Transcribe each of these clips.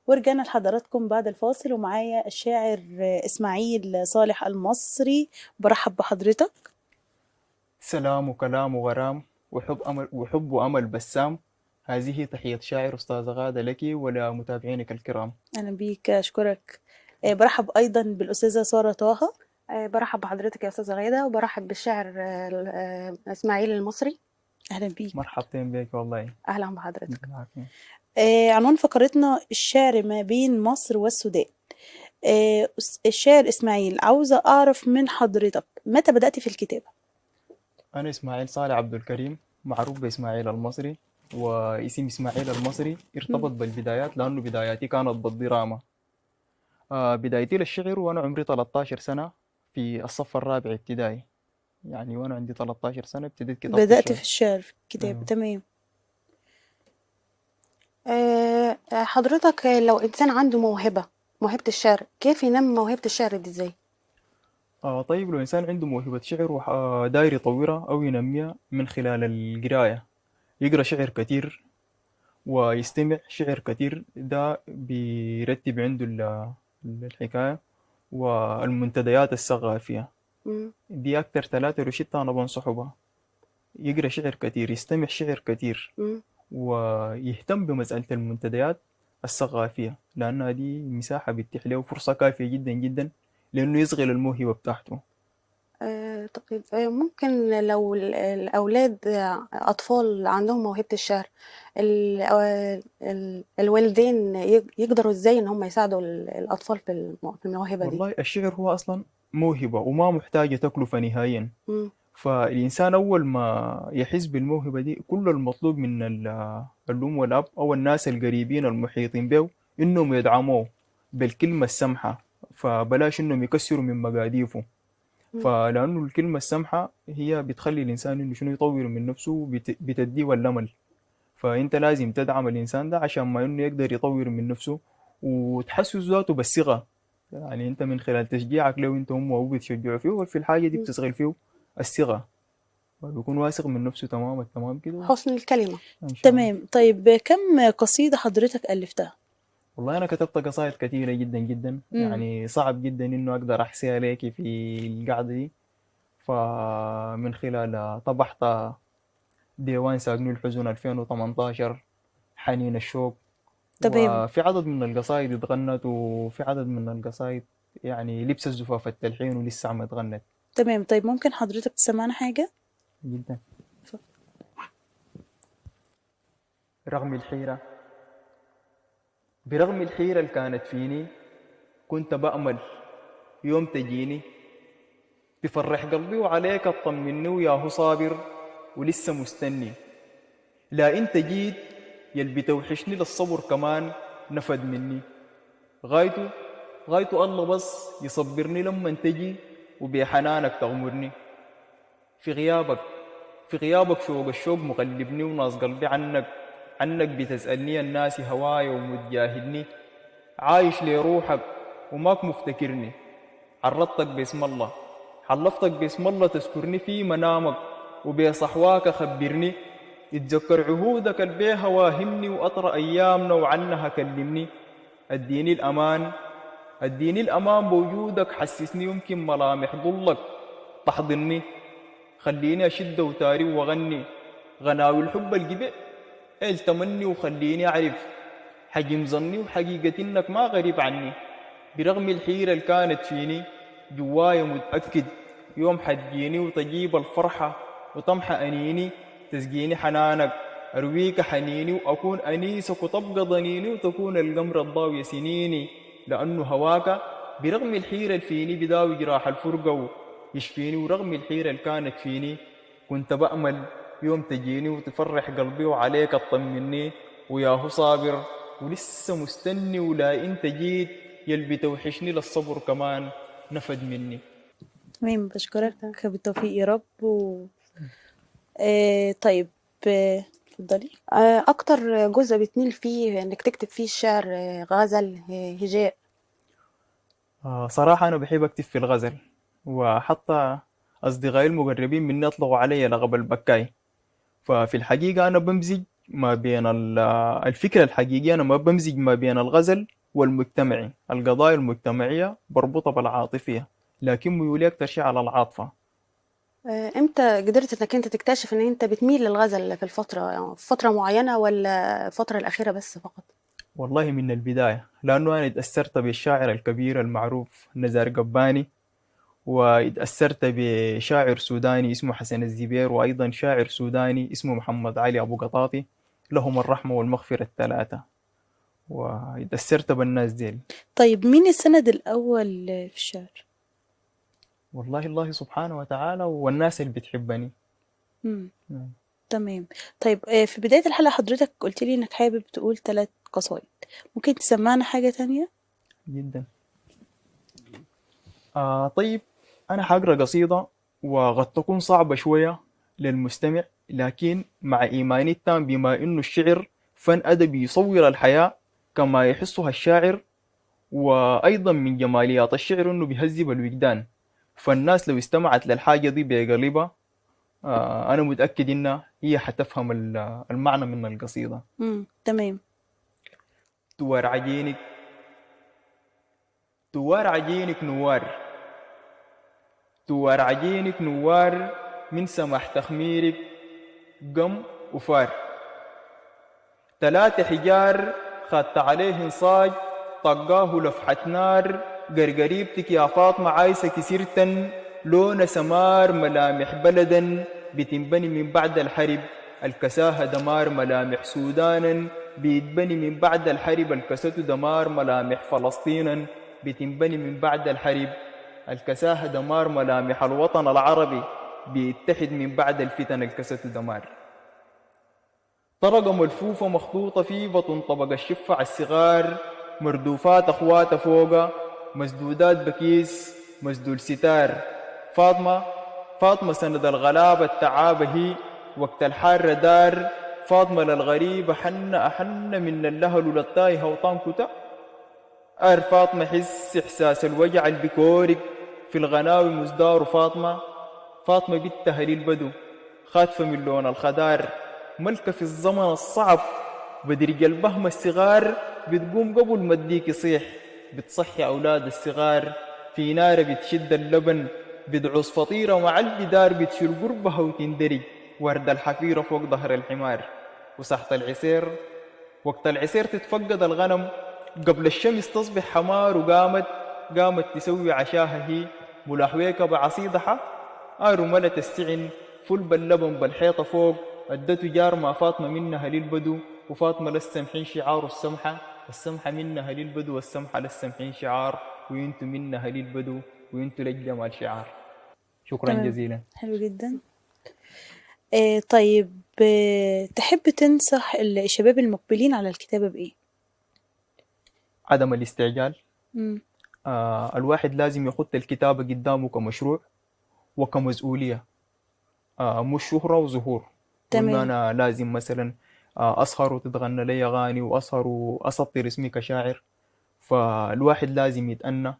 ورجعنا لحضراتكم بعد الفاصل، ومعايا الشاعر إسماعيل صالح المصري. برحب بحضرتك. سلام وكلام وغرام وحب وأمل بسام. هذه تحية شاعر أستاذ غادة لك ولمتابعينك الكرام. أهلا بيك، أشكرك. برحب أيضا بالأستاذة سارة طه. برحب بحضرتك يا أستاذة غادة، وبرحب بالشاعر إسماعيل المصري. أهلا بيك. مرحبتين بك والله. أهلا بحضرتك. بالعافية. عنوان فقرتنا الشعر ما بين مصر والسودان. الشاعر إسماعيل، عاوزة أعرف من حضرتك متى بدأت في الكتابة؟ أنا إسماعيل صالح عبد الكريم، معروف بإسماعيل المصري. واسم إسماعيل المصري ارتبط مم. بالبدايات لأنه بداياتي كانت بالدراما. بدايتي للشعر وأنا عمري 13 سنة في الصف الرابع ابتدائي. يعني وأنا عندي 13 سنة ابتديت كتابة بدأت الشعر. في الشعر في الكتابة، أيوه. تمام. حضرتك لو إنسان عنده موهبة الشعر، كيف ينمي موهبة الشعر دي إزاي؟ طيب لو إنسان عنده موهبة شعر وداير يطورها أو ينميها من خلال القراية، يقرأ شعر كتير ويستمع شعر كتير، ده بيرتب عنده الحكاية والمنتديات الثقافية. مم. دي أكتر ثلاثة روشتة أنا بنصحه بها. يقرأ شعر كتير، يستمع شعر كتير، مم. ويهتم بمسألة المنتديات الثقافية، لأنها دي مساحة بتتيح له فرصة كافية جدا جدا لأنه يصغر الموهبة بتاعته. طيب، ممكن لو الأولاد، أطفال عندهم موهبة الشعر، الوالدين يقدروا إزاي إن هم يساعدوا الأطفال في الموهبة دي؟ والله الشعر هو أصلا موهبة وما محتاجة تكلفة نهائيا. مم. فالإنسان أول ما يحس بالموهبة دي، كل المطلوب من الأم والأب أو الناس القريبين المحيطين به إنهم يدعموه بالكلمة السمحة، فبلاش إنهم يكسروا من مقاديفه. مم. فلأنه الكلمة السمحة هي بتخلي الإنسان إنه شنو يطور من نفسه، بتديه الأمل. فأنت لازم تدعم الإنسان ده عشان ما إنه يقدر يطور من نفسه وتحسس ذاته بالثقة. يعني أنت من خلال تشجيعك له أنت هم هو بتشجعه فيه، وفي الحاجة دي مم. بتشغل فيه الثقة، بيكون واثق من نفسه تمام التمام كده. حسن الكلمة. إن شاء الله. تمام. طيب كم قصيدة حضرتك ألفتها؟ والله أنا كتبت قصائد كثيرة جدا جدا، مم. يعني صعب جدا إنه أقدر أحصيها لك في القعدة دي. فمن خلال طبعت ديوان ساقني الحزن 2018، حنين الشوق، تمام. وفي عدد من القصائد اتغنت، وفي عدد من القصائد يعني لبس الزفاف التلحين ولسه ما اتغنت. تمام. طيب ممكن حضرتك تسمعنا حاجة؟ جدا. اتفضل. رغم الحيرة، برغم الحيرة اللي كانت فيني، كنت بأمل يوم تجيني تفرح قلبي وعليك اطمني، وياهو صابر ولسه مستني. لا انت جيت يلبي توحشني، للصبر كمان نفد مني. غايته غايته الله بس يصبرني لما تجي وبحنانك تغمرني. في غيابك في غيابك شوق الشوق مقلبني، وناس قلبي عنك بتسألني، الناس هواي ومتجاهدني. عايش لروحك وماك مفتكرني، عرضتك باسم الله، حلفتك باسم الله تذكرني في منامك، وبصحواك خبرني. اتذكر عهودك البيها واهمني، وأطرى أيامنا وعنها كلمني. اديني الأمان اديني الأمان بوجودك، حسسني يمكن ملامح ضلك تحضني. خليني أشد وتاري وأغني غناوي الحب الجبع التمني، وخليني أعرف حجم ظني وحقيقة إنك ما غريب عني. برغم الحيرة اللي كانت فيني، جوايا متأكد يوم حتجيني وتجيب الفرحة وتمحى أنيني. تسقيني حنانك أرويك حنيني، وأكون أنيسك وتبقى ضنيني، وتكون القمر الضاوية سنيني. لأنه هواك برغم الحيرة اللي فيني بداوي جراح الفرقة ويشفيني. ورغم الحيرة اللي كانت فيني، كنت بأمل يوم تجيني وتفرح قلبي وعليك تطمني. وياهو صابر ولسه مستني، ولا انت جيت يلبي توحشني، للصبر كمان نفد مني. تمام، بشكرك بالتوفيق يا رب. طيب. اتفضلي. أكتر جزء بتميل فيه إنك تكتب فيه الشعر، غزل، هجاء؟ صراحة أنا بحب أكتب في الغزل، وحتى أصدقائي المقربين مني أطلقوا علي لقب البكاي. ففي الحقيقة أنا بمزج ما بين الفكرة الحقيقية، أنا ما بمزج ما بين الغزل والمجتمعي. القضايا المجتمعية بربطها بالعاطفية، لكن ميولي أكتر شيء على العاطفة. امتى قدرت انك انت تكتشف ان انت بتميل للغزل في الفترة، يعني في فترة معينة ولا الفترة الأخيرة بس فقط؟ والله من البداية، لأنه أنا اتأثرت بالشاعر الكبير المعروف نزار قباني، واتأثرت بشاعر سوداني اسمه حسن الزبير، وأيضا شاعر سوداني اسمه محمد علي أبو قطاطي، لهم الرحمة والمغفرة الثلاثة، واتأثرت بالناس ديل. طيب مين السند الأول في الشعر؟ والله الله سبحانه وتعالى والناس اللي بتحبني. مم. نعم. تمام. طيب في بداية الحلقة حضرتك قلت لي إنك حابب تقول 3 قصايد، ممكن تسمعنا حاجة تانية؟ جدا. طيب، أنا حقرأ قصيدة وقد تكون صعبة شوية للمستمع، لكن مع إيماني التام بما إنه الشعر فن أدبي يصور الحياة كما يحسها الشاعر، وأيضا من جماليات الشعر إنه بيهذب الوجدان، فالناس لو استمعت للحاجة دي بقلبها أنا متأكد إنها هي حتفهم المعنى من القصيدة. تمام. توار عجينك، توار عجينك نوار، توار عجينك نوار، من سمح تخميرك قم وفار. 3 حجار خدت عليه صاج، طقاه لفحة نار. قرقريبتك يا فاطمة عايسة كسرتا، لون سمار ملامح بلدا، بتنبني من بعد الحرب الكساها دمار. ملامح سودانا بيتبني من بعد الحرب الكسة دمار. ملامح فلسطينا بتنبني من بعد الحرب الكساها دمار. ملامح الوطن العربي بيتحد من بعد الفتن الكسة دمار. طرقة ملفوفة مخطوطة في بطن طبق الشفع الصغار. مردوفات أخوات فوقها، مسدودات بكيس مسدول ستار. فاطمة، فاطمة سند الغلابة التعابة هي، وقت الحار دار. فاطمة للغريب أحن من اللهل للطايها وطان كتا. فاطمة حس إحساس الوجع البكورك، في الغناوي مزدار. فاطمة، فاطمة بنتها للبدو، خاتفة من لون الخدار. ملكة في الزمن الصعب، بدرج البهم الصغار. بتقوم قبل ما تديك يصيح، بتصحي أولاد الصغار. في نار بتشد اللبن، بتعوز فطيرة مع الجدار. بتشيل قربها وتندرج ورد الحفيرة فوق ظهر الحمار. وسحت العسير، وقت العسير تتفقد الغنم، قبل الشمس تصبح حمار. وقامت، قامت تسوي عشاها هي، ملحويكة بعصيدها. رملت السعن فل باللبن بالحيطة فوق. ادته جار مع فاطمة منها للبدو، وفاطمة للسمحين شعار السمحة. السمحة منها للبدو والسمحة للسمحين شعار. وينتو منها للبدو وينتو للجمال شعار. شكرا تمام، جزيلا. حلو جدا. طيب تحب تنصح الشباب المقبلين على الكتابة بإيه؟ عدم الاستعجال. مم. الواحد لازم يخط الكتابة قدامه كمشروع وكمسؤولية، مش شهرة وظهور. وإنه تمام. أنا لازم مثلا أسهر وتتغنى لي أغاني وأسهر وأسطر اسمي كشاعر. فالواحد لازم يتأنى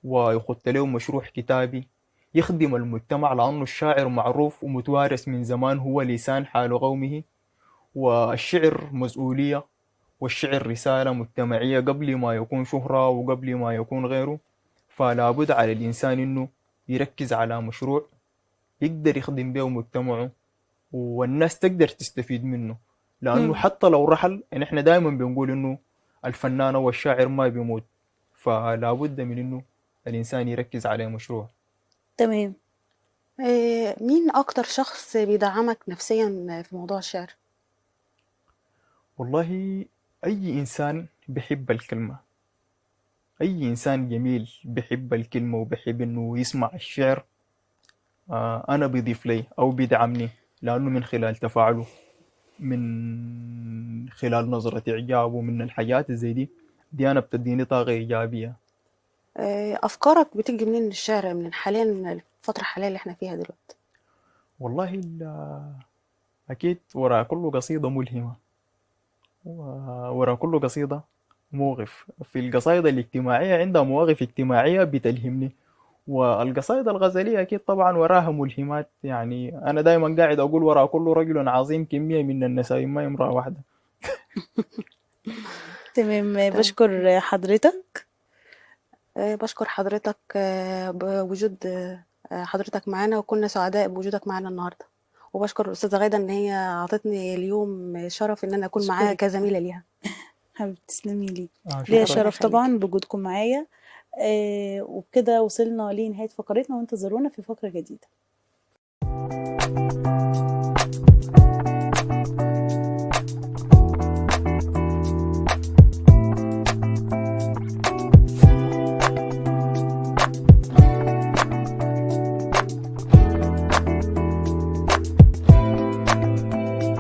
ويخط له مشروع كتابي يخدم المجتمع، لأنه الشاعر معروف ومتوارث من زمان، هو لسان حال قومه. والشعر مسؤولية، والشعر رسالة مجتمعية قبل ما يكون شهرة وقبل ما يكون غيره. فلا بد على الإنسان إنه يركز على مشروع يقدر يخدم به مجتمعه، والناس تقدر تستفيد منه. لأنه مم. حتى لو رحل، يعني إحنا دائما بنقول إنه الفنان أو الشاعر ما بيموت، فلا بد من إنه الإنسان يركز على مشروع. تمام. مين أكتر شخص بيدعمك نفسيا في موضوع الشعر؟ والله أي إنسان بيحب الكلمة، أي إنسان جميل بيحب الكلمة وبيحب إنه يسمع الشعر، أنا بيضيف لي أو بيدعمني، لأنه من خلال تفاعله، من خلال نظرة إعجابه، من الحاجات زي دي أنا بتديني طاقة إيجابية. أفكارك بتيجي منين الشعر من حاليا، الفترة الحالية اللي احنا فيها دلوقتي؟ والله أكيد وراء كل قصيدة ملهمة، وراء كل قصيدة موقف. في القصائد الاجتماعية عندها مواقف اجتماعية بتلهمني، والقصائد الغزلية أكيد طبعا وراها ملهمات. يعني أنا دائما قاعد أقول وراء كل رجل عظيم كمية من النسائم، ما امرأة واحدة. تمام، تمام. بشكر حضرتك. بشكر حضرتك بوجود حضرتك معانا، وكنا سعداء بوجودك معانا النهارده. وبشكر الأستاذة غادة إن هي عطتني اليوم شرف إن أنا أكون معاها أشكرك كزميلة ليها. حبيبتي، تسلمي لي. ليا شكرا. ربنا شرف يخليك. طبعا بوجودكم معايا. وبكده وصلنا لنهاية فقرتنا، وانتظرونا في فقرة جديدة.